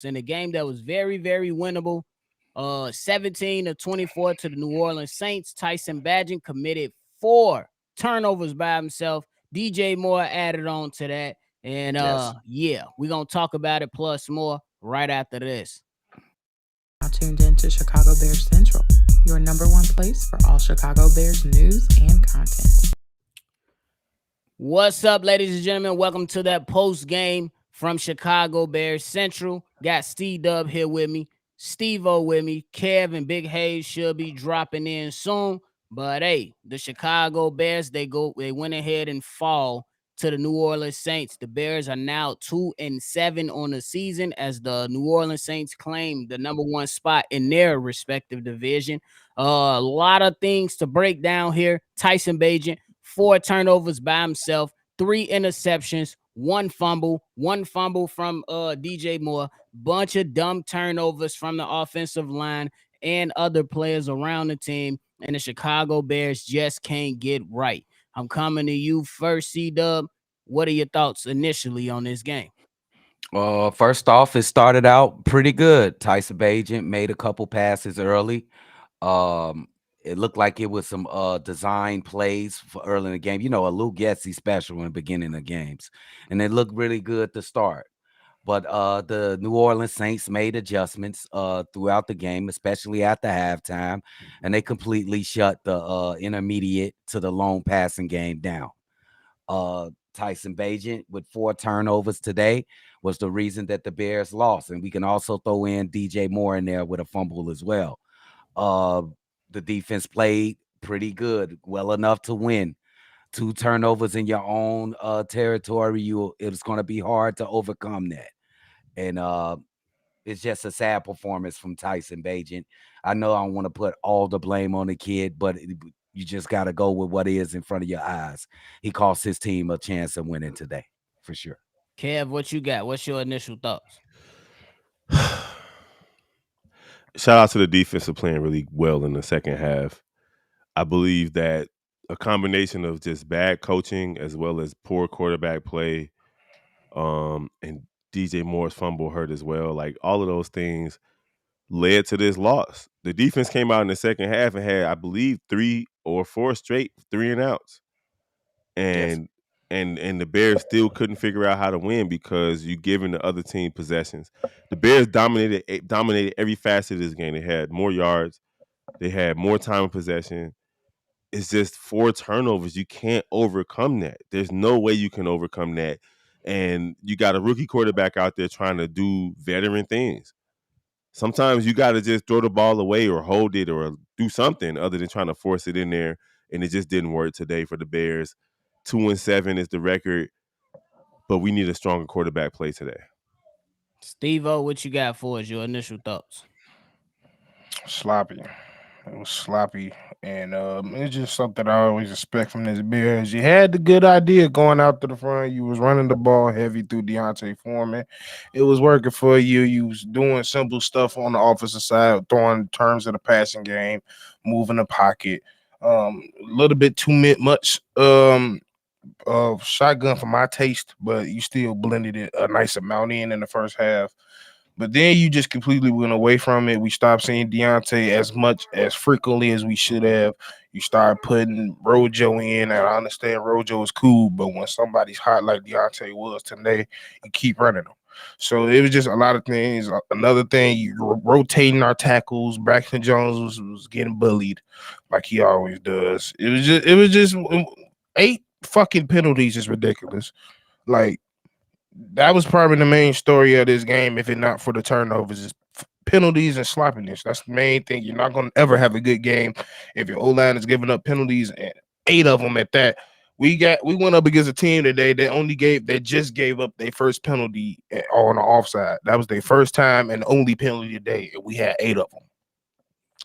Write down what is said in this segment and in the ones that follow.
in a game that was very, very winnable. 17-24 to the New Orleans Saints. Tyson Bagent committed 4 turnovers by himself. DJ Moore added on to that. And Yes. yeah, we're gonna talk about it plus more right after this. Now tuned in to Chicago Bears Central, your number one place for all Chicago Bears news and content. What's up, ladies and gentlemen? Welcome to that post game from Chicago Bears Central. Got Steve Dub here with me, Steve O with me, Kev and Big Hayes should be dropping in soon. But hey, the Chicago Bears, they went ahead and fall to the New Orleans Saints. The Bears are now 2-7 on the season as the New Orleans Saints claim the number one spot in their respective division. A lot of things to break down here. Tyson Bagent, 4 turnovers by himself, 3 interceptions, one fumble from DJ Moore, bunch of dumb turnovers from the offensive line and other players around the team, and the Chicago Bears just can't get right. I'm coming to you first, C-Dub. What are your thoughts initially on this game? First off, it started out pretty good. Tyson Bagent made a couple passes early. Um, it looked like it was some design plays for early in the game. You know, a Lou Getsy special in the beginning of games, and it looked really good to start. But the New Orleans Saints made adjustments throughout the game, especially at the halftime, and they completely shut the intermediate to the long passing game down. Tyson Bagent with 4 turnovers today was the reason that the Bears lost. And we can also throw in DJ Moore in there with a fumble as well. Uh, the defense played pretty good, well enough to win. 2 turnovers in your own territory, it's going to be hard to overcome that. And it's just a sad performance from Tyson Bagent. I know I don't want to put all the blame on the kid, but you just got to go with what is in front of your eyes. He cost his team a chance of winning today, for sure. Kev, what you got? What's your initial thoughts? Shout out to the defense for playing really well in the second half. I believe that a combination of just bad coaching as well as poor quarterback play, and DJ Moore's fumble hurt as well. Like all of those things led to this loss. The defense came out in the second half and had, I believe, 3 or 4 straight 3-and-outs. Yes. And the Bears still couldn't figure out how to win because you giving the other team possessions. The Bears dominated every facet of this game. They had more yards, they had more time of possession. It's just 4 turnovers. You can't overcome that. There's no way you can overcome that. And you got a rookie quarterback out there trying to do veteran things. Sometimes you got to just throw the ball away or hold it or do something other than trying to force it in there. And it just didn't work today for the Bears. 2-7 is the record, but we need a stronger quarterback play today. Steve-O, what you got for us? Your initial thoughts? Sloppy. It was sloppy, and it's just something I always expect from this Bears. You had the good idea going out to the front. You was running the ball heavy through Deontay Foreman. It was working for you. You was doing simple stuff on the offensive side, throwing terms of the passing game, moving the pocket. A little bit too much shotgun for my taste, but you still blended it a nice amount in the first half. But then you just completely went away from it. We stopped seeing Deontay as much as frequently as we should have. You start putting Rojo in, and I understand Rojo is cool, but when somebody's hot like Deontay was today, you keep running them. So it was just a lot of things. Another thing, you rotating our tackles. Braxton Jones was getting bullied like he always does. It was just 8 fucking penalties is ridiculous. Like that was probably the main story of this game, if it not for the turnovers, is penalties and sloppiness. That's the main thing. You're not going to ever have a good game if your O line is giving up penalties, and 8 of them at that. We went up against a team today that just gave up their first penalty on the offside. That was their first time and only penalty today, and we had 8 of them.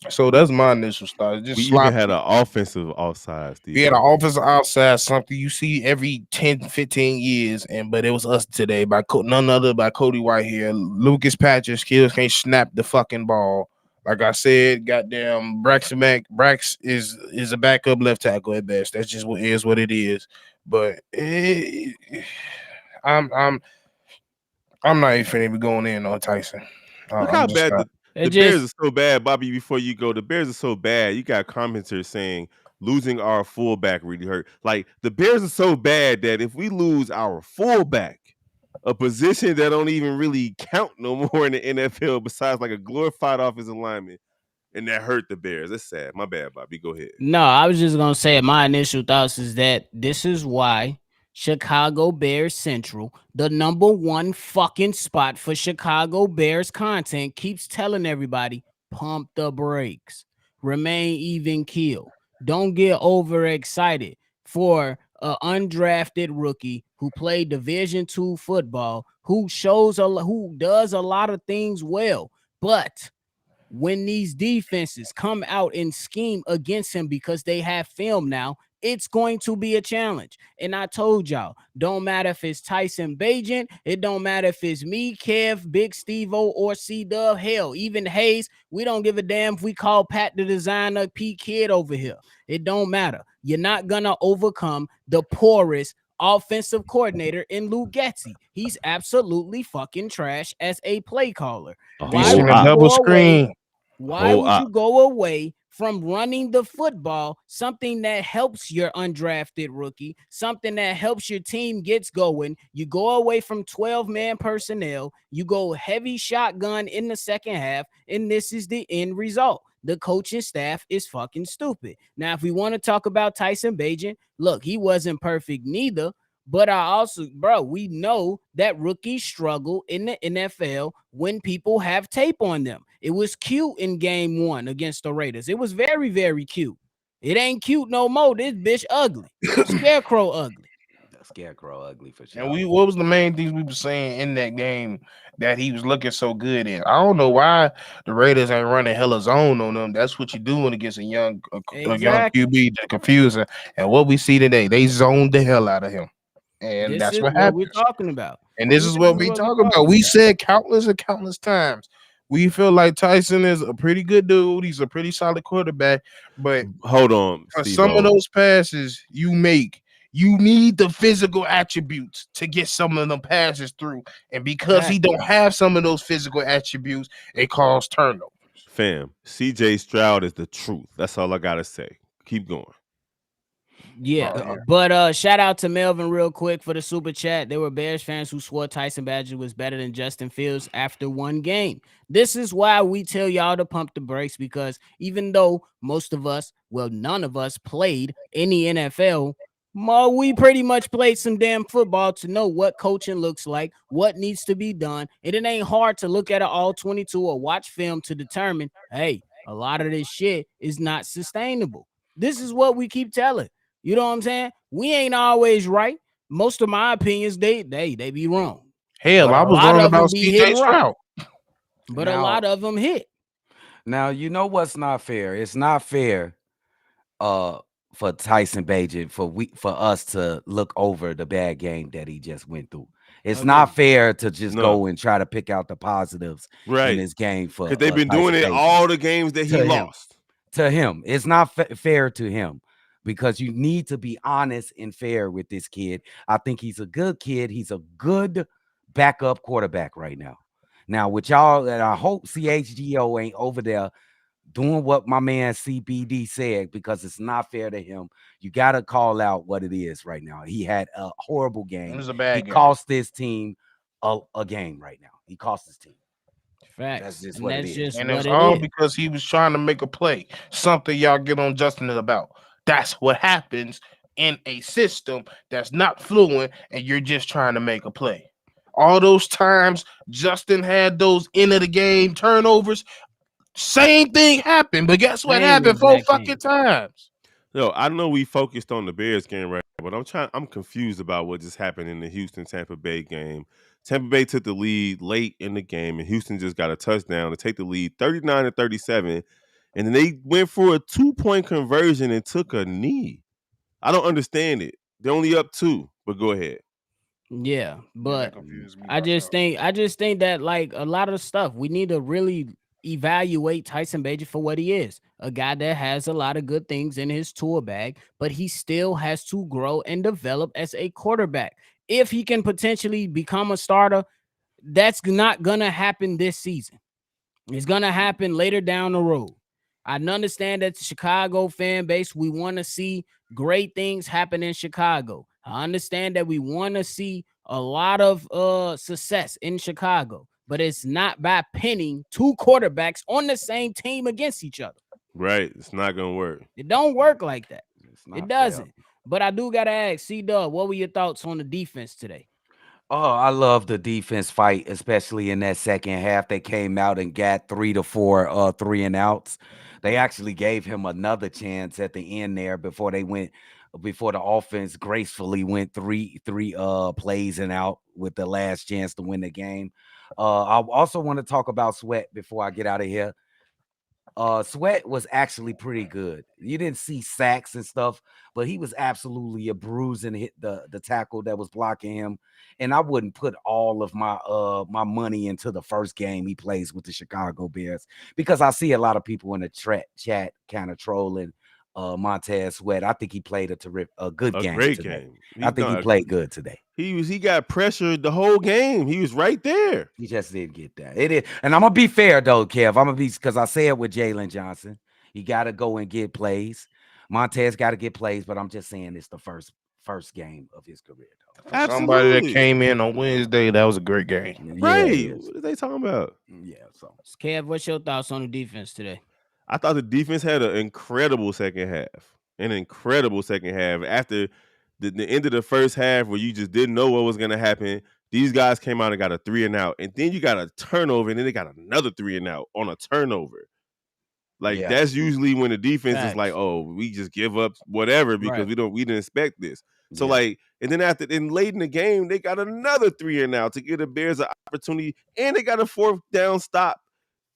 So that's my initial start. It's We just even sloppy. had an offensive offside, We had an Steve. offensive outside, something you see every 10, 15 years, but it was us today by none other by Cody White here. Lucas Patrick skills can't snap the fucking ball. Like I said, goddamn Brax is a backup left tackle at best. That's just what it is. But I'm I'm not even finna be going in on Tyson. Look I'm how just bad not. It the Bears just are so bad, Bobby. Before you go, the Bears are so bad. You got commenters saying losing our fullback really hurt. Like the Bears are so bad that if we lose our fullback, a position that don't even really count no more in the NFL, besides like a glorified offensive lineman, and that hurt the Bears. That's sad. My bad, Bobby. Go ahead. no, I was just gonna say my initial thoughts is that this is why Chicago Bears Central, the number one fucking spot for Chicago Bears content, keeps telling everybody pump the brakes, remain even keel, don't get overexcited for a undrafted rookie who played Division II football, who does a lot of things well, but when these defenses come out and scheme against him because they have film now, it's going to be a challenge. And I told y'all, don't matter if it's Tyson Bagent, it don't matter if it's me, Kev, Big Steve-O, or C-Dub, hell, even Hayes. We don't give a damn if we call Pat the designer P Kid over here. It don't matter. You're not gonna overcome the poorest offensive coordinator in Lou Getzey. He's absolutely fucking trash as a play caller. A You Why whole seen would a you op. double go away screen. why Whole would op. you go away from running the football, something that helps your undrafted rookie, something that helps your team gets going? You go away from 12-man personnel, you go heavy shotgun in the second half, and this is the end result. The coaching staff is fucking stupid. Now, if we want to talk about Tyson Bagent, look, he wasn't perfect neither, but I also, bro, we know that rookies struggle in the NFL when people have tape on them. It was cute in game 1 against the Raiders. It was very, very cute. It ain't cute no more. This bitch ugly. Scarecrow ugly. The scarecrow ugly for And sure. what was the main things we were saying in that game that he was looking so good in? I don't know why the Raiders ain't running hella zone on them. That's what you're doing against a young Exactly. QB to confuse him. And what we see today, they zoned the hell out of him, and This that's is what what we're happens. talking about. And this This is is what we what we're talk about. talking We about. said countless and countless times. We feel like Tyson is a pretty good dude. He's a pretty solid quarterback, but Hold on, for Steve some of O. those passes you make, you need the physical attributes to get some of them passes through. And because he Fact. don't have some of those physical attributes, it causes turnovers. Fam, CJ Stroud is the truth. That's all I gotta say. Keep going. Yeah, Oh yeah. but shout out to Melvin real quick for the super chat. There were Bears fans who swore Tyson Badger was better than Justin Fields after one game. This is why we tell y'all to pump the brakes, because even though most of us, well, none of us played in the NFL, we pretty much played some damn football to know what coaching looks like, what needs to be done. And it ain't hard to look at an all 22 or watch film to determine, hey, a lot of this shit is not sustainable. This is what we keep telling. You know what I'm saying? We ain't always right. Most of my opinions, they be wrong. Hell, But I a was lot wrong of about them be CJ hitting right. Stroud. But a Now, lot of them hit. now you know what's not fair. It's not fair uh for Tyson Bagent for us to look over the bad game that he just went through. It's not Agreed. fair to just No. go and try to pick out the positives in Right. this game Because for they've been doing Tyson it Bagent. all the games that he To him. lost. To him. It's not fair to him because you need to be honest and fair with this kid. I think he's a good kid. He's a good backup quarterback right now. Now, with y'all, and I hope CHGO ain't over there doing what my man CBD said, because it's not fair to him. You got to call out what it is right now. He had a horrible It game. was a He bad game. cost this team a game right now. He cost his team. That's Facts. just And what it that's is. just And it what was it all is. because he was trying to make a play. Something y'all get on Justin about. That's what happens in a system that's not fluent and you're just trying to make a play. All those times Justin had those end of the game turnovers, same thing happened. But guess what Same happened 4 exact fucking thing. times? No, I know we focused on the Bears game right now, but I'm confused about what just happened in the Houston Tampa Bay game. Tampa Bay took the lead late in the game, and Houston just got a touchdown to take the lead 39-37. And then they went for a 2-point conversion and took a knee. I don't understand it. They're only up 2, but go ahead. Yeah, Yeah, that but confused me I just myself. think I just think that like a lot of the stuff we need to really evaluate Tyson Bagent for what he is. A guy that has a lot of good things in his tool bag, but he still has to grow and develop as a quarterback. If he can potentially become a starter, that's not gonna happen this season. It's gonna happen later down the road. I understand that the Chicago fan base, we want to see great things happen in Chicago. I understand that we want to see a lot of success in Chicago, but it's not by pinning two quarterbacks on the same team against each other. Right. It's not gonna work. It don't work like that. It's It not fair. doesn't. But I do gotta ask, C-Dub, what were your thoughts on the defense today? Oh, I love the defense fight, especially in that second half. They came out and got 3 to 4 three and outs. They actually gave him another chance at the end there before the offense gracefully went three plays and out with the last chance to win the game. I also want to talk about Sweat before I get out of here. Sweat was actually pretty good. You didn't see sacks and stuff, but he was absolutely a bruise and hit the tackle that was blocking him. And I wouldn't put all of my money into the first game he plays with the Chicago Bears because I see a lot of people in the chat kind of trolling Montez Sweat. I think he played a good A game great today. game. I think he played good today. He got pressured the whole game. He was right there. He just didn't get that. It is, and I'm gonna be fair though, Kev. I'm gonna be because I said with Jalen Johnson, he got to go and get plays. Montez got to get plays, but I'm just saying it's the first game of his career though. For somebody that Absolutely. came in on Wednesday, that was a great game. Yeah, Right. it is. What are they talking about? Yeah, so Kev, what's your thoughts on the defense today? I thought the defense had an incredible second half. An incredible second half. After the end of the first half where you just didn't know what was gonna happen, these guys came out and got a 3 and out. And then you got a turnover, and then they got another 3 and out on a turnover. Like yeah, that's usually when the defense is like, Facts. oh, we just give up whatever because Right. we didn't expect this. So yeah. like, and then late in the game, they got another 3 and out to give the Bears an opportunity, and they got a fourth down stop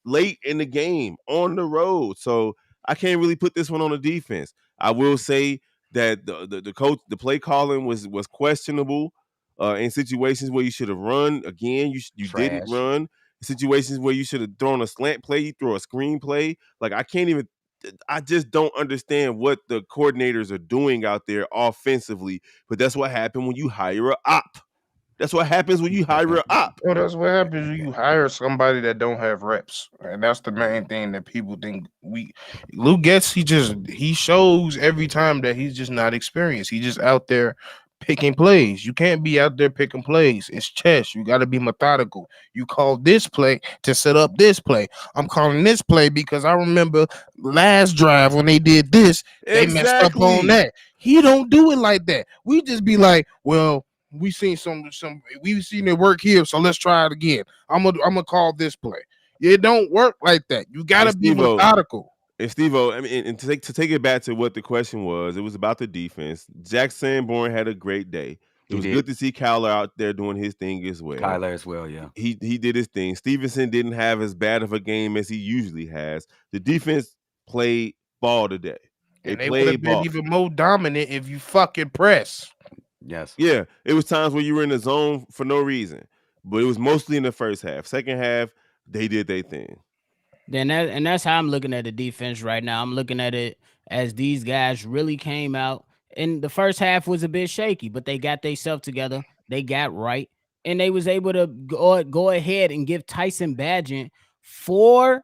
late in the game on the road. So I can't really put this one on the defense. I will say that the coach, the play calling was questionable in situations where you should have run. Again, you didn't Trash. run. Situations where you should have thrown a slant play, you throw a screen play. Like I just don't understand what the coordinators are doing out there offensively. But that's what happened when you hire a op. That's what happens when you hire a op. Well, that's what happens when you hire somebody that don't have reps, and that's the main thing that people think. Lou Getz, he shows every time that he's just not experienced. He's just out there picking plays. You can't be out there picking plays. It's chess. You got to be methodical. You call this play to set up this play. I'm calling this play because I remember last drive when they did this, they messed up on Exactly. that. He don't do it like that. We just be like, well, we seen we've seen it work here, so let's try it again. I'm gonna call this play. It don't work like that. You And gotta be Steve-O, methodical. I mean, and to take it back to what the question was, it was about the defense. Jack Sanborn had a great day. It He was did. good to see Kyler out there doing his thing as well. Kyler as well, yeah. He did his thing. Stevenson didn't have as bad of a game as he usually has. The defense played ball today. They And they would have played been ball. even more dominant if you fucking press. Yes. Yeah, it was times where you were in the zone for no reason, but it was mostly in the first half. Second half, they did their thing. That's how I'm looking at the defense right now. I'm looking at it as these guys really came out, and the first half was a bit shaky, but they got themselves together. They got right, and they was able to go ahead and give Tyson Bagent 4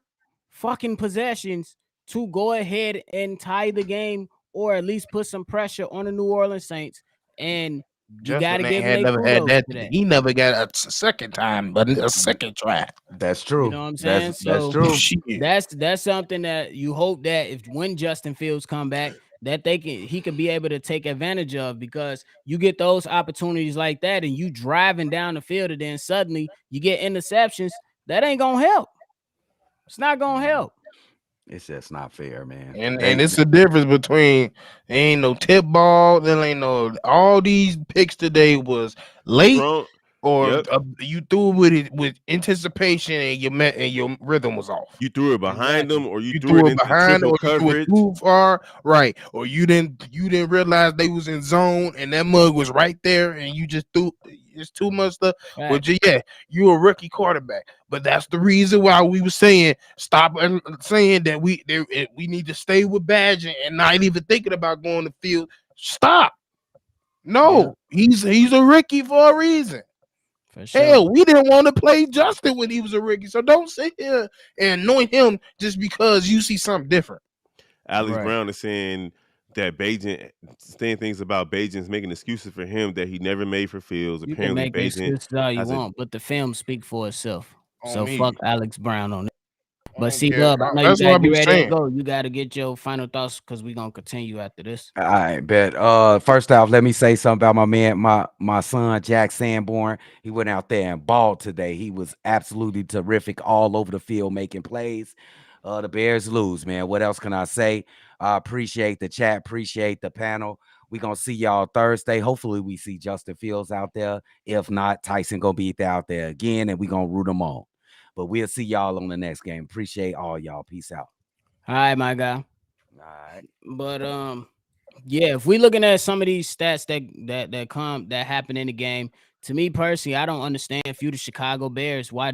fucking possessions to go ahead and tie the game, or at least put some pressure on the New Orleans Saints. And you got to Justin give ain't them had their never had kudos that. to that. He never got a second time, but a second try. That's You true. know what I'm saying? That's So true. Shit. that's something that you hope that if when Justin Fields come back, that he could be able to take advantage of, because you get those opportunities like that and you driving down the field and then suddenly you get interceptions. That ain't gonna help. It's not gonna help. It's just not fair, man. And it's the difference between there ain't no tip ball, there ain't no all these picks today was late Strong. or Yep. you threw with it with anticipation and your rhythm was off. You threw it behind Exactly. them, or you You threw threw it it into behind, triple or you threw it coverage. too far, right? Or you didn't realize they was in zone, and that mug was right there, and you just threw. It's too much stuff. But Facts. yeah, you a rookie quarterback, but that's the reason why we were saying stop and saying that we need to stay with Badger and not even thinking about going to field. Stop. No, he's a rookie for a reason. For sure. Hell, we didn't want to play Justin when he was a rookie. So don't sit here and anoint him just because you see something different. Alex Right. Brown is saying that Bagent saying things about Bagent's making excuses for him that he never made for Fields. You can Apparently, make Bagent excuses all you has a want, but the film speak for itself. On So me. fuck Alex Brown on it. I But don't C care. Dub, I know you That's what gotta I get be ready to saying. go. You gotta get your final thoughts because we're gonna continue after this. I bet. First off, let me say something about my man, my son Jack Sanborn. He went out there and balled today. He was absolutely terrific all over the field making plays. The Bears lose, man. What else can I say? I appreciate the chat, appreciate the panel. We gonna see y'all Thursday. Hopefully, we see Justin Fields out there. If not, Tyson gonna be out there again, and we gonna root him on. But we'll see y'all on the next game. Appreciate all y'all. Peace out. All right, my guy. All right. But yeah, if we looking at some of these stats that happen in the game, to me personally, I don't understand if you the Chicago Bears, why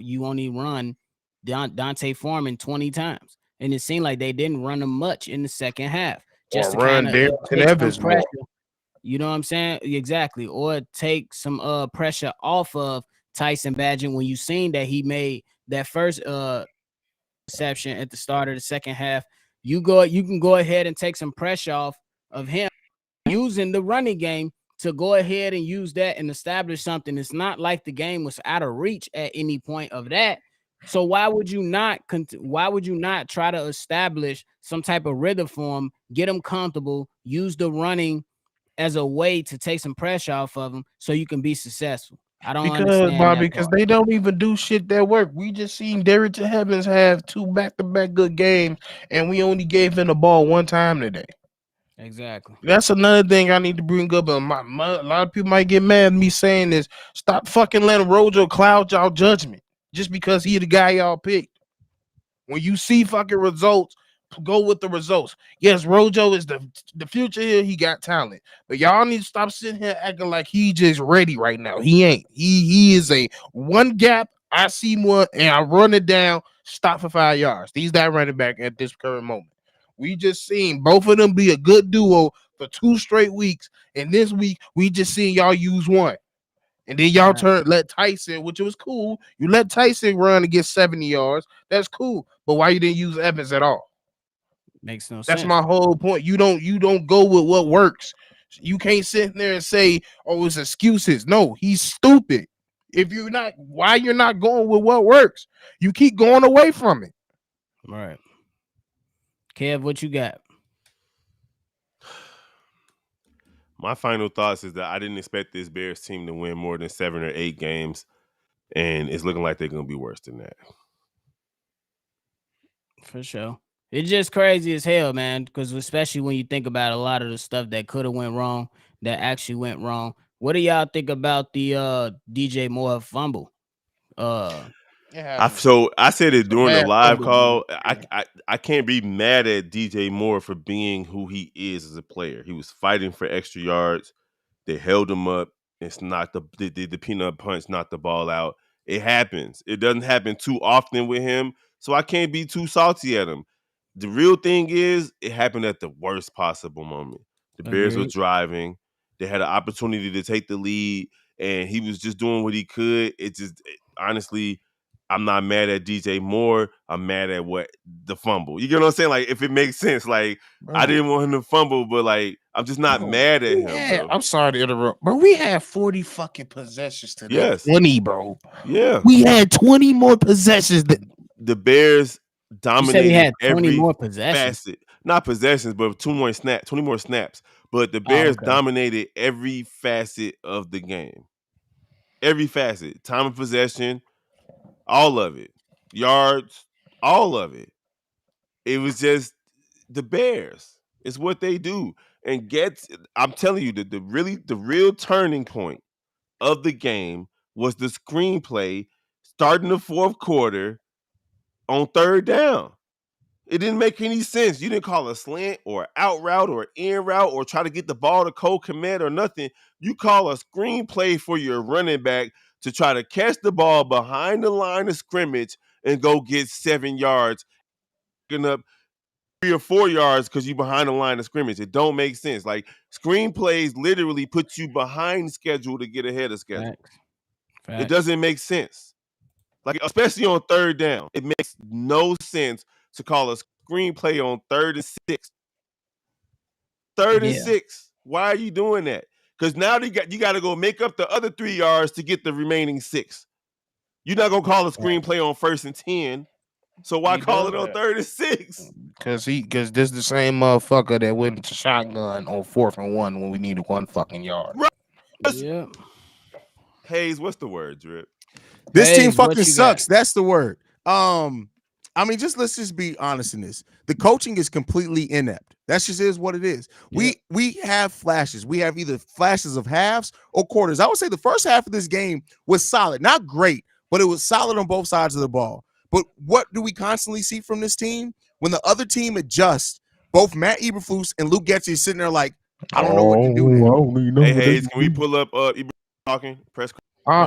you only run Dante Foreman 20 times. And it seemed like they didn't run him much in the second half, just Or to kind run of Darrington take some Evans pressure. more. You know what I'm saying? Exactly. Or take some pressure off of Tyson Bagent when you seen that he made that first reception at the start of the second half. You can go ahead and take some pressure off of him using the running game to go ahead and use that and establish something. It's not like the game was out of reach at any point of that. So why would you not try to establish some type of rhythm for him, get him comfortable, use the running as a way to take some pressure off of him so you can be successful? I don't Because understand Bobby, that because part. they don't even do shit that work. We just seen Darrington Evans have 2 back-to-back good games, and we only gave him the ball 1 time today. Exactly. That's another thing I need to bring up. And a lot of people might get mad at me saying this. Stop fucking letting Rojo cloud y'all judgment just because he the guy y'all picked. When you see fucking results, go with the results. Yes, Rojo is the future here. He got talent, but y'all need to stop sitting here acting like he just ready right now. He ain't. He is a one gap. I see one and I run it down. Stop for 5 yards. He's that running back at this current moment. We just seen both of them be a good duo for 2 straight weeks, and this week we just seen y'all use one. And then y'all let Tyson, which was cool. You let Tyson run and get 70 yards. That's cool. But why you didn't use Evans at all? Makes no That's sense. my whole point. You don't go with what works. You can't sit there and say, "Oh, it's excuses." No, he's stupid. If you're not, why you're not going with what works? You keep going away from it. Right. Kev, what you got? My final thoughts is that I didn't expect this Bears team to win more than 7 or 8 games, and it's looking like they're going to be worse than that. For sure. It's just crazy as hell, man, because especially when you think about a lot of the stuff that could have went wrong, that actually went wrong. What do y'all think about the DJ Moore fumble? I said it It's a during the bad live fumble, call. but I can't be mad at DJ Moore for being who he is as a player. He was fighting for extra yards. They held him up. It's not the peanut punch, not the ball out. It happens. It doesn't happen too often with him, so I can't be too salty at him. The real thing is, it happened at the worst possible moment. The Bears were Agreed. driving. They had an opportunity to take the lead, and he was just doing what he could. Honestly, I'm not mad at DJ Moore. I'm mad at what the fumble. You get what I'm saying? Like, if it makes sense, like I bro, didn't want him to fumble, but like I'm just not bro, mad at him, bro. I'm sorry to interrupt, but we had 40 fucking possessions to their Yes, 20, bro. yeah. We had 20 more possessions. The Bears You said we dominated had 20 every more possessions. facet, not possessions, but 20 more snaps. But the Oh, Bears okay. dominated every facet of the game. Every facet, time of possession, all of it, yards, all of it. It was just the Bears. It's what they do. And I'm telling you that the real turning point of the game was the screenplay starting the fourth quarter on third down. It didn't make any sense. You didn't call a slant or out route or in route or try to get the ball to Cole Kmet or nothing. You call a screenplay for your running back to try to catch the ball behind the line of scrimmage and go get 7 yards, picking up 3 or 4 yards because you behind the line of scrimmage. It don't make sense. Like, screenplays literally put you behind schedule to get ahead of schedule. Facts. It doesn't make sense. Like, especially on third down. It makes no sense to call a screenplay on 3rd and 6. 3rd and 6. Why are you doing that? Because now you got to go make up the other 3 yards to get the remaining 6. You're not gonna call a screenplay on 1st and 10. So why call it on 3rd and 6? Because this the same motherfucker that went to shotgun on 4th and 1 when we needed 1 fucking yard. Right. Yeah. Hayes, what's the word, Drip? This team Hayes, what fucking you sucks. got? That's the word. I mean, let's just be honest in this. The coaching is completely inept. That just is what it is. Yeah. We have flashes. We have either flashes of halves or quarters. I would say the first half of this game was solid, not great, but it was solid on both sides of the ball. But what do we constantly see from this team? When the other team adjusts, both Matt Eberflus and Luke Getsy is sitting there like, I don't know what to do now. Hey, Hayes, can we pull up Eberflus talking press? No.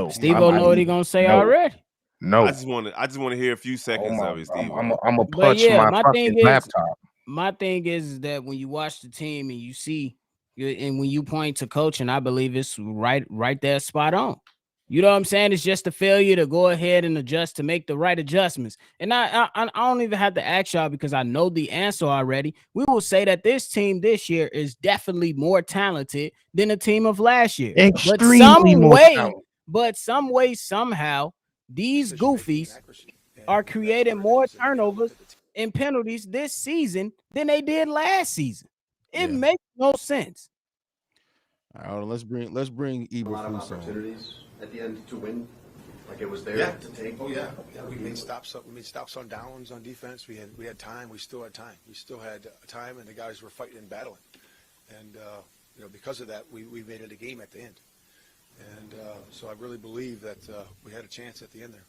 Steve-O know what he gonna say already. No. I just want to hear a few seconds of it, Steve. I'm gonna But punch yeah, my thing fucking is, laptop. my thing is that when you watch the team and you see, and when you point to coaching, I believe it's right there, spot on. You know what I'm saying? It's just a failure to go ahead and adjust to make the right adjustments. And I don't even have to ask y'all because I know the answer already. We will say that this team this year is definitely more talented than the team of last year. Extremely more talented. But some way, somehow, these goofies are creating more turnovers and penalties this season than they did last season. It makes no sense. All right, let's bring Eberflus a lot of on. opportunities at the end to win. Like it was there to take. Oh yeah. We made stops on downs on defense. We had time. We still had time. We still had time, and the guys were fighting and battling. And because of that, we made it a game at the end. And so I really believe that we had a chance at the end there.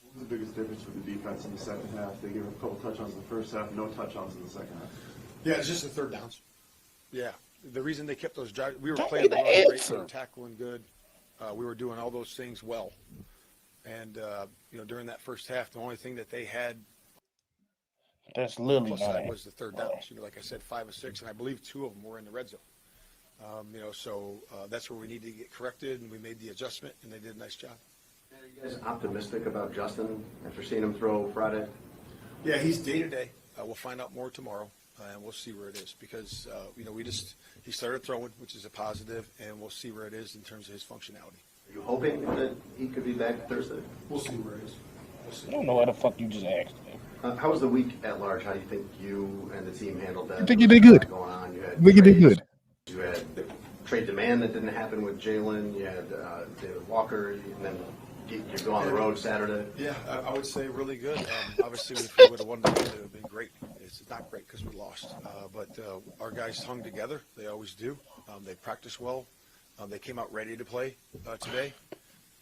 What was the biggest difference for the defense in the second half? They gave a couple touchdowns in the first half, no touchdowns in the second half. Yeah, it's just the third downs. Yeah, the reason they kept those drives, we were playing the run great, we were tackling good, we were doing all those things well. And during that first half, the only thing that they had That's literally plus not that it. was the third downs. Like I said, 5 of 6, and I believe 2 of them were in the red zone. So that's where we need to get corrected, and we made the adjustment, and they did a nice job. Are you guys optimistic about Justin after seeing him throw Friday? Yeah, he's day to day. We'll find out more tomorrow, and we'll see where it is because he started throwing, which is a positive, and we'll see where it is in terms of his functionality. Are you hoping that he could be back Thursday? We'll see where it is. I don't know why the fuck you just asked. How was the week at large? How do you think you and the team handled that? I think you did good. Going on, I think you did good. You had trade demand that didn't happen with Jalen. You had David Walker, and then you go on the road Saturday. Yeah, I would say really good. Obviously, if we would have won the game, it would have been great. It's not great because we lost. But our guys hung together. They always do. They practice well. They came out ready to play today.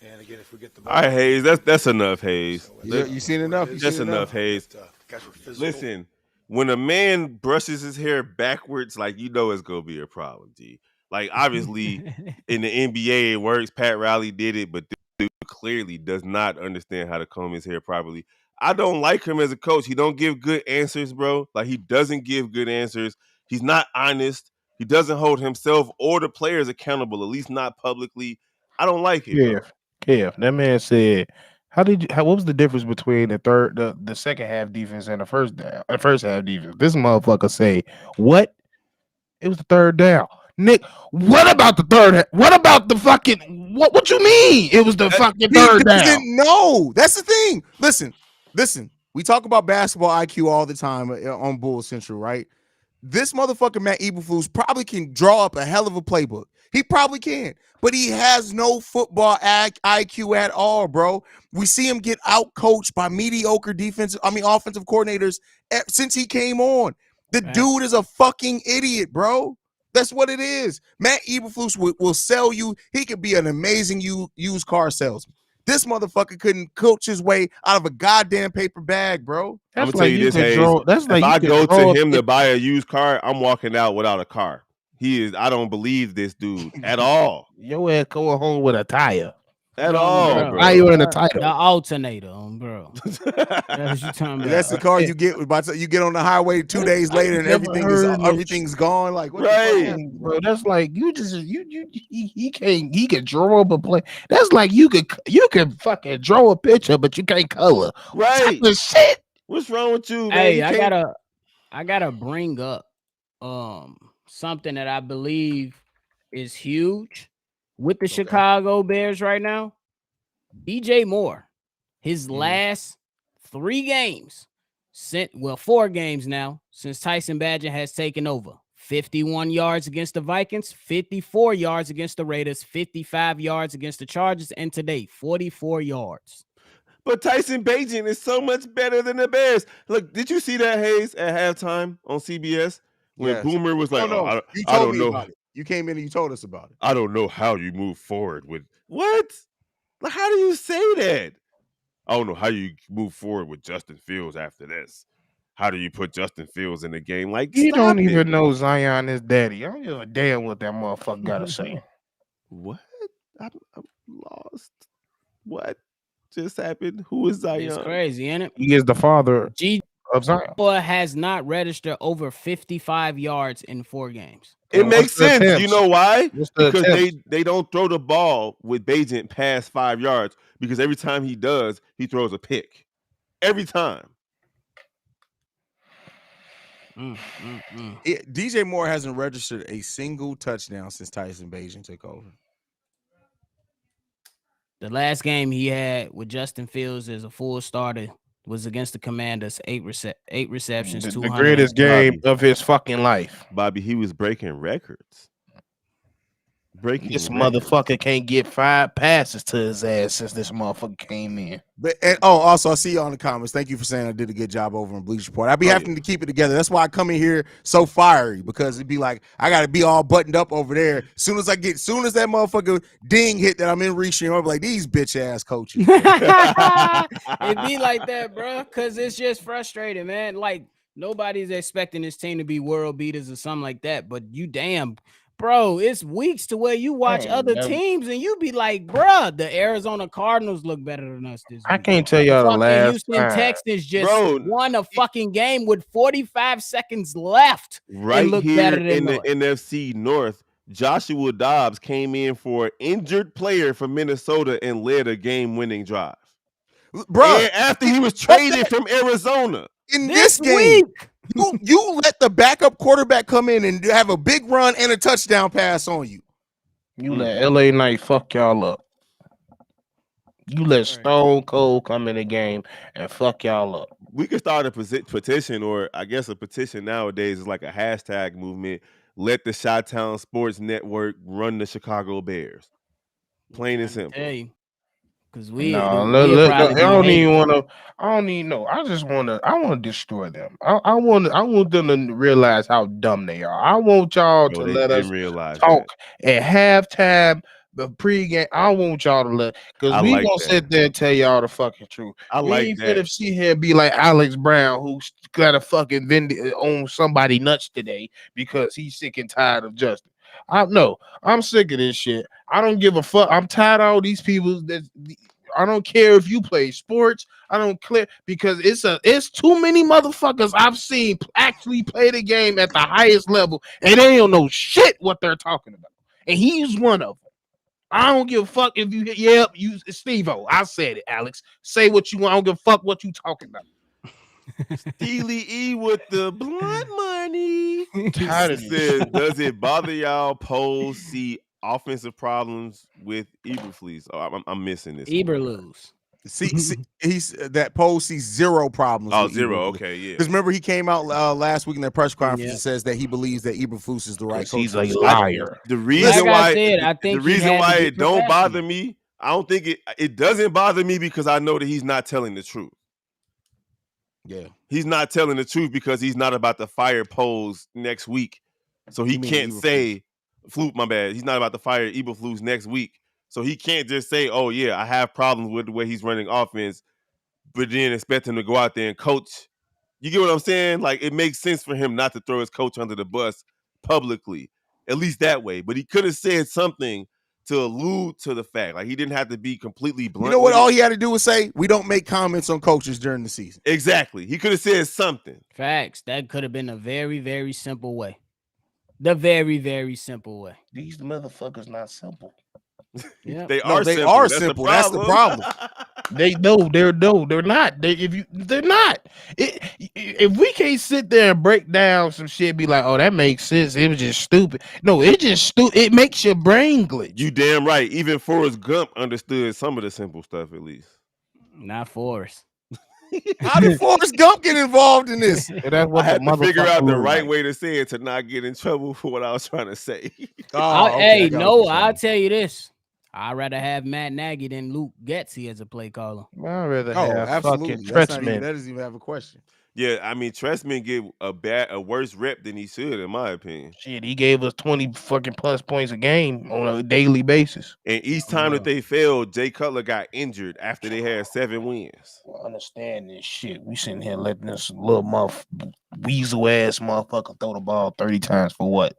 And again, if we get the ball. All right, Hayes, that's enough, Hayes. You seen enough? That's enough, Hayes. Guys were physical. Listen, when a man brushes his hair backwards, it's gonna be a problem, G. Like, obviously, in the NBA it works. Pat Riley did it, but this dude clearly does not understand how to comb his hair properly. I don't like him as a coach. He don't give good answers, bro. Like, he doesn't give good answers. He's not honest. He doesn't hold himself or the players accountable, at least not publicly. I don't like it. Yeah. Kev, that man said, what was the difference between the second half defense and the first half defense? This motherfucker say, what? It was the third down. Nick, what about the third? What about the fucking what you mean? It was the fucking third down. No, that's the thing. Listen. We talk about basketball IQ all the time on Bull Central, right? This motherfucker Matt Eberflus probably can draw up a hell of a playbook. He probably can, but he has no football IQ at all, bro. We see him get out coached by mediocre offensive coordinators since he came on. The dude is a fucking idiot, bro. That's what it is. Matt Eberflus will sell you. He could be an amazing used car salesman. This motherfucker couldn't coach his way out of a goddamn paper bag, bro. I'm gonna tell you this, Hayes. If I go to him to buy a used car, I'm walking out without a car. I don't believe this dude at all. Your ass going home with a tire. At Bro, all, bro. Why you in the The title? alternator, bro. That's what you talking about. That's the car you get you get on the highway 2 days later and never heard no everything's gone. Like what Right. the fuck? Bro, that's like you just he can't he can draw up a play. That's like you could fucking draw a picture, but you can't color. Right. What shit? What's wrong with you, man? Hey, You can't. I gotta bring up something that I believe is huge with the Chicago Bears right now. DJ Moore, his last 3 games, 4 games now since Tyson Bagent has taken over. 51 yards against the Vikings, 54 yards against the Raiders, 55 yards against the Chargers, and today 44 yards. But Tyson Bagent is so much better than the Bears. Look, did you see that, Hayes, at halftime on CBS when Yes. Boomer was like, no, you I told don't me know. about it. You came in and you told us about it. I don't know how you move forward with what? Like, how do you say that? I don't know how you move forward with Justin Fields after this. How do you put Justin Fields in the game? Like, You stop don't it. even know Zion is daddy. I don't give a damn what that motherfucker gotta say. What? I'm lost. What just happened? Who is Zion? It's crazy, ain't it? He is the father G of Zion. has not registered over 55 yards in 4 games. It makes What's the sense. attempts? You know why? What's the Because attempts? they don't throw the ball with Bagent past 5 yards because every time he does, he throws a pick. Every time. DJ Moore hasn't registered a single touchdown since Tyson Bagent took over. The last game he had with Justin Fields as a full starter was against the Commanders. 8 receptions, The 200. greatest game of his fucking life. Bobby, he was breaking records. This motherfucker can't get 5 passes to his ass since this motherfucker came in. But also I see you on the comments. Thank you for saying I did a good job over in Bleach Report. I'd be having to keep it together. That's why I come in here so fiery because it'd be like I gotta be all buttoned up over there. Soon as that motherfucker ding hit that I'm in restream, I'm like these bitch ass coaches. It be like that, bro, because it's just frustrating, man. Like nobody's expecting this team to be world beaters or something like that, but you damn. Bro, it's weeks to where you watch other teams and you be like, bro, the Arizona Cardinals look better than us this week. I can't tell y'all the last Houston time. Texans just won a fucking game with 45 seconds left. Right look here better than in the us. NFC North, Joshua Dobbs came in for an injured player from Minnesota and led a game-winning drive. Bro, and after he was traded from Arizona. In this game, you let the backup quarterback come in and have a big run and a touchdown pass on you. You let LA Knight fuck y'all up. You let Stone Cold come in the game and fuck y'all up. We could start a petition, or I guess a petition nowadays is like a hashtag movement. Let the Chi-Town Sports Network run the Chicago Bears. Plain and simple. Because I don't even want to. I don't even know. I just want to. I want to destroy them. I want them to realize how dumb they are. I want y'all to let us talk at halftime, the pregame. I want y'all to let because we gonna sit there and tell y'all the fucking truth. We ain't finna sit here and be like Alex Brown, who's got a fucking on somebody nuts today because he's sick and tired of Justin. I'm sick of this shit. I don't give a fuck. I'm tired of all these people that I don't care if you play sports. I don't care because it's too many motherfuckers I've seen actually play the game at the highest level and they don't know shit what they're talking about. And he's one of them. I don't give a fuck if you Steve-O. I said it, Alex. Say what you want. I don't give a fuck what you talking about. Steely E with the blunt money. Says, does it bother y'all polls see offensive problems with Eberflus? Oh, I'm missing this. Eberflus. See, he's that poll sees 0 problems. Oh, with 0. Eberflus. Okay, yeah. Because remember, he came out last week in that press conference and says that he believes that Eberflus is the right coach. He's a liar. The reason I think the reason why it don't bother me, I don't think it doesn't bother me because I know that he's not telling the truth. Yeah, he's not telling the truth because he's not about to fire Poles next week, so he can't say Flute. My bad. He's not about to fire Eberflus next week, so he can't just say, "Oh yeah, I have problems with the way he's running offense," but then expect him to go out there and coach. You get what I'm saying? Like it makes sense for him not to throw his coach under the bus publicly, at least that way. But he could have said something to allude to the fact. Like he didn't have to be completely blunt. You know what? with All it. he had to do was say, "We don't make comments on coaches during the season." Exactly. He could have said something. Facts. That could have been a very, very simple way. The very, very simple way. These motherfuckers not simple. Yeah. They No, are they simple. are That's simple. The That's the problem. They're not. They're not. If we can't sit there and break down some shit, be like, oh, that makes sense. It was just stupid. No, it just stupid. It makes your brain glitch. You damn right. Even Forrest Gump understood some of the simple stuff at least. Not Forrest. How did Forrest Gump get involved in this? And that's what I had the to figure out motherfucker the look right like. way to say it to not get in trouble for what I was trying to say. Oh, okay, I Hey, got no, what you're I'll saying. tell you this. I'd rather have Matt Nagy than Luke Getzey as a play caller. I'd rather Oh, have absolutely. fucking That's not even, Trestman. that doesn't even have a question. Yeah, I mean, Trestman get a worse rep than he should, in my opinion. Shit, he gave us 20 fucking plus points a game on a daily basis. And each time that they failed, Jay Cutler got injured after they had 7 wins. I understand this shit. We sitting here letting this little weasel ass motherfucker throw the ball 30 times for what?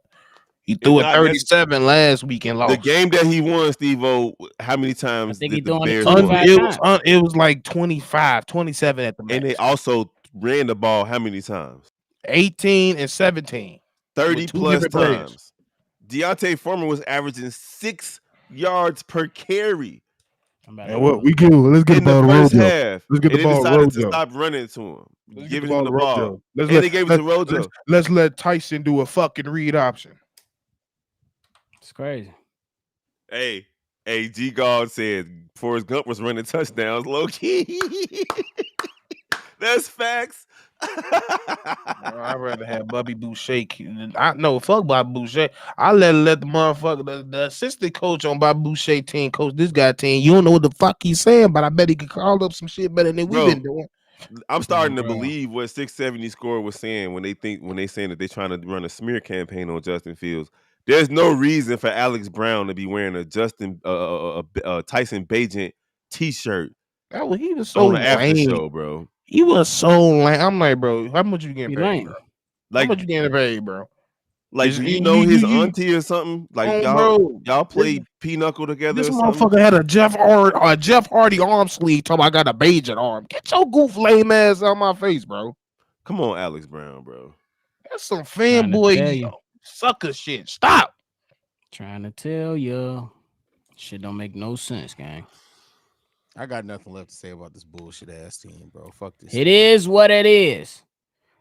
He threw it not 37 last week and lost. The game that he won, Steve-O, how many times think he did the throwing it Bears 25 win? It was like 25, 27 at the max. And they also ran the ball how many times? 18 and 17. 30 with two plus different players. times. Deontay Foreman was averaging 6 yards per carry And what we do, let's get in the the ball first Rojo. half. Let's get And the they ball decided to Rojo. stop running to him, Let's get giving the ball him the to ball. Rojo. And they gave it to Rojo. Let's let Tyson do a fucking read option. It's crazy. Hey, G God said Forrest Gump was running touchdowns low key. That's facts. I'd rather have Bobby Boucher. I know, fuck Bobby Boucher. I let the motherfucker, the assistant coach on Bobby Boucher team, coach this guy team. You don't know what the fuck he's saying, but I bet he could call up some shit better than we've been doing. I'm starting to bro. believe what 670 Score was saying when they saying that they're trying to run a smear campaign on Justin Fields. There's no reason for Alex Brown to be wearing a Tyson Bagent t-shirt. Oh, he was so on the after lame. show, bro. He was so lame. I'm like, bro, how much you getting paid, lame. bro? Like, how much you getting paid, bro? Like, Is- do you know his you- auntie or something? Like, bro, y'all played pinochle together This or something? motherfucker had a Jeff Hardy arm sleeve. Talking about I got a Bagent arm. Get your goof lame ass out my face, bro. Come on, Alex Brown, bro. That's some Trying to tell fanboy you. sucker shit. Stop. Trying to tell you. Shit don't make no sense, gang. I got nothing left to say about this bullshit ass team, bro. Fuck this. It is what it is.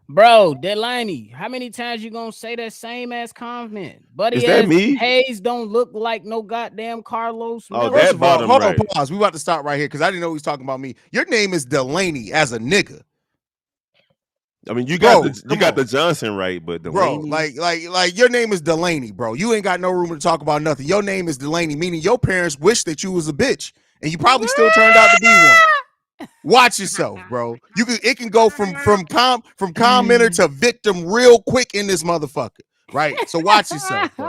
Bro, Delaney, how many times you gonna say that same ass comment? Buddy, Is that me? Hayes don't look like no goddamn Carlos. Oh, Miller. First of all, bottom hold right. on, pause. We about to stop right here because I didn't know he was talking about me. Your name is Delaney as a nigga, I mean, you got Bro, the come on. Johnson right, but bro. Delaney? Like your name is Delaney, bro. You ain't got no room to talk about nothing. Your name is Delaney, meaning your parents wish that you was a bitch, and you probably still turned out to be one. Watch yourself, bro. It can go from commenter to victim real quick in this motherfucker, right? So watch yourself, bro.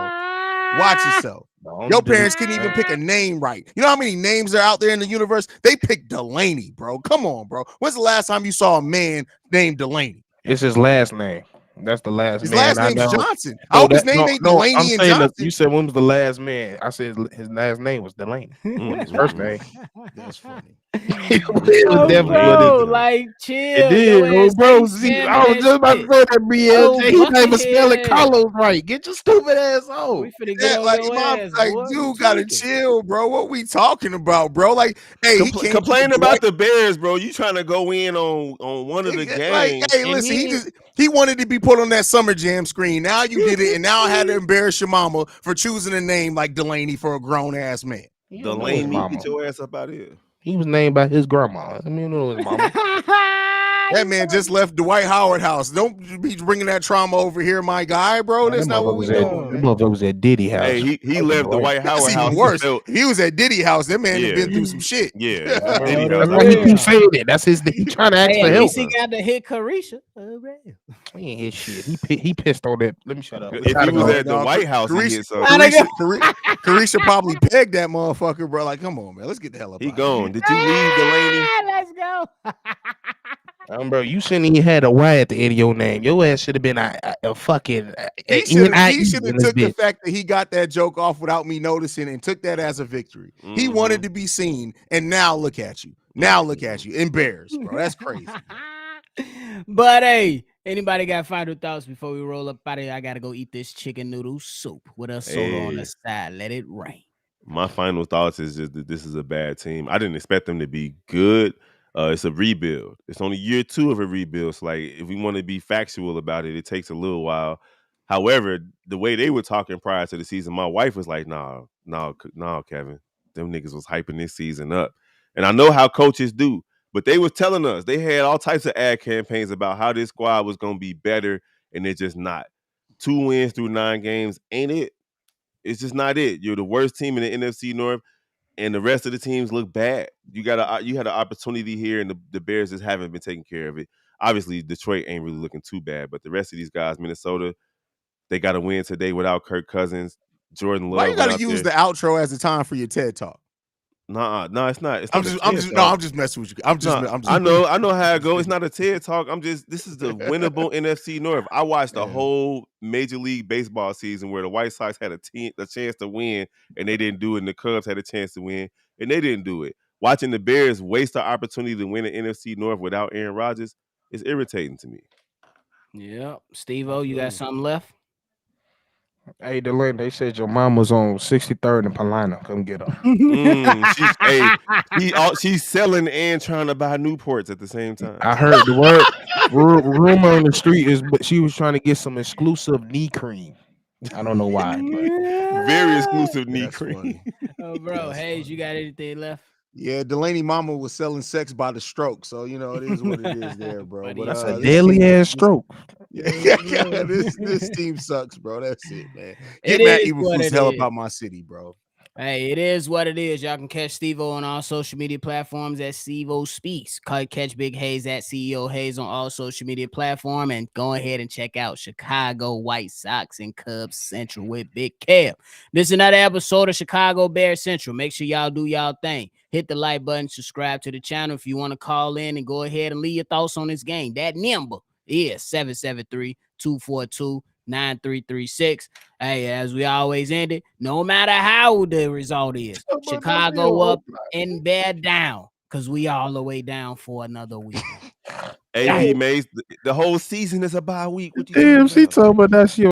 Watch yourself. Your parents couldn't even pick a name right. You know how many names are out there in the universe? They picked Delaney, bro. Come on, bro. When's the last time you saw a man named Delaney? It's his last name. That's the last His man. last I name's know. Johnson. I hope his name ain't Delaney I'm and saying that Johnson. you said when was the last man? I said his last name was Delaney. His first name. That's funny. It was Oh, definitely bro, what it is. like chill. It did, Your oh, ass bro. ain't See, spamming I was that just about to shit. say that, BLJ. Oh, He not even spelling Buckethead. Carlos right. Get your stupid ass on. We finna get Yeah, on like your my ass, like, boy. You dude, gotta tweaking. chill, bro. What we talking about, bro? Like, hey, he can't Complain about the Bears, bro. You trying to go in on one of the games? Like, hey, And listen, he- he wanted to be put on that Summer Jam screen. Now you did it, and now I had to embarrass your mama for choosing a name like Delaney for a grown ass man. You don't know his Delaney, mama. get your ass up out of here. He was named by his grandma. I mean, you know his mama. That man just left Dwight Howard house. Don't be bringing that trauma over here, my guy, bro. That's not what we doing. That motherfucker was at Diddy house. Hey, he left the White Howard That's house. even worse. He was at Diddy house. That man Yeah. had been through some shit. Yeah, Oh, Diddy that's house. That's why he real. keeps saying it. That's his. He trying to ask Hey, for at help. least he got to hit Carisha. He ain't his shit. He pissed on that. Let me shut up. If he was at the White House, he hit something. Carisha probably pegged that motherfucker, bro. Like, come on, man. Let's get the hell up. He out of here. gone. Did you leave Delaney? Let's go. Bro, you shouldn't even had a Y at the end of your name. Your ass should have been a fucking He should have in this took the bitch. fact that he got that joke off without me noticing and took that as a victory. He wanted to be seen, and now look at you. Now look at you. Embarrassed, bro. That's crazy. But hey, anybody got final thoughts before we roll up out of here? I gotta go eat this chicken noodle soup with a soda on the side. Let it rain. My final thoughts is just that this is a bad team. I didn't expect them to be good. It's a rebuild. It's only year 2 of a rebuild. So, like, if we want to be factual about it, it takes a little while. However, the way they were talking prior to the season, my wife was like, "Nah, Kevin, them niggas was hyping this season up." And I know how coaches do, but they was telling us they had all types of ad campaigns about how this squad was going to be better, and they're just not. 2 wins through 9 games ain't it. It's just not it. You're the worst team in the NFC North, and the rest of the teams look bad. You had an opportunity here, and the Bears just haven't been taking care of it. Obviously, Detroit ain't really looking too bad, but the rest of these guys, Minnesota, they got to win today without Kirk Cousins. Jordan Why Love you got to without use their. the outro as the time for your TED talk? No, it's not. It's I'm not just messing with you. I'm just I know how it goes. It's not a TED talk. This is the winnable NFC North. I watched the whole Major League Baseball season where the White Sox had a chance to win and they didn't do it, and the Cubs had a chance to win and they didn't do it. Watching the Bears waste the opportunity to win the NFC North without Aaron Rodgers is irritating to me. Yep. Steve-O, you got something left? Hey, Delaney, they said your mom was on 63rd and Palina. Come get her. She's selling and trying to buy Newports at the same time. I heard the word rumor on the street is, but she was trying to get some exclusive knee cream. I don't know why, but very exclusive knee That's cream. funny. Oh, bro, That's Hayes, funny. you got anything left? Yeah, Delaney mama was selling sex by the stroke, so you know it is what it is there, bro. But that's a this deadly team, ass stroke. this team sucks, bro. That's it, man. Get It Matt is what Eberflus it hell is. about my city, bro. Hey, it is what it is. Y'all can catch Steve-O on all social media platforms at Steve-O Speaks. Catch Big Hayes at CEO Hayes on all social media platforms. And go ahead and check out Chicago White Sox and Cubs Central with Big Kev. This is another episode of Chicago Bears Central. Make sure y'all do y'all thing. Hit the like button, subscribe to the channel. If you want to call in and go ahead and leave your thoughts on this game, that number is 773-242-9336. Hey, as we always end it, no matter how the result is, Chicago up and Bear down, because we all the way down for another week. AP Mace, the whole season is a bye week. What you Damn, talking she about? talking about that shit.